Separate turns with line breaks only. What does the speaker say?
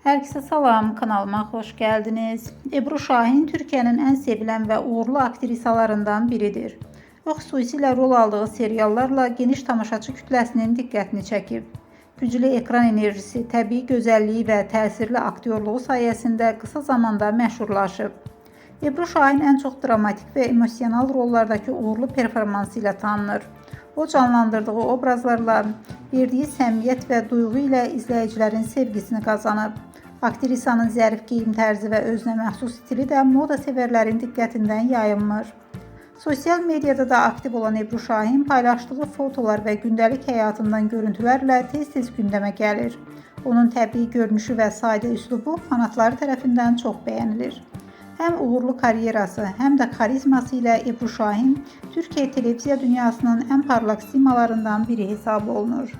Herkese salam, kanalıma hoş geldiniz. Ebru Şahin Türkiye'nin en sevilen ve uğurlu aktrisalarından biridir. O xüsusilə rol aldığı seriallarla geniş tamaşaçı kütləsinin diqqətini çəkib. Güclü ekran enerjisi, təbii gözəlliyi və təsirli aktyorluğu sayəsində qısa zamanda məşhurlaşıb. Ebru Şahin en çok dramatik ve emosional rollardaki uğurlu performansı ilə tanınır. O canlandırdığı obrazlarla verdiği səmiyyət və duyğu ilə izləyicilərin sevgisini qazanıb. Aktrisanın zərif geyim tərzi və özünə məxsus stili də moda sevərlərin diqqətindən yayınmır. Sosial medyada da aktiv olan Ebru Şahin paylaşdığı fotolar və gündəlik həyatından görüntülərlə tez-tez gündəmə gəlir. Onun təbii görünüşü və sadə üslubu fanatları tərəfindən çox bəyənilir. Hem uğurlu karyerası hem de karizması ile Ebru Şahin Türkiye televiziya dünyasının en parlak simalarından biri hesab olunur.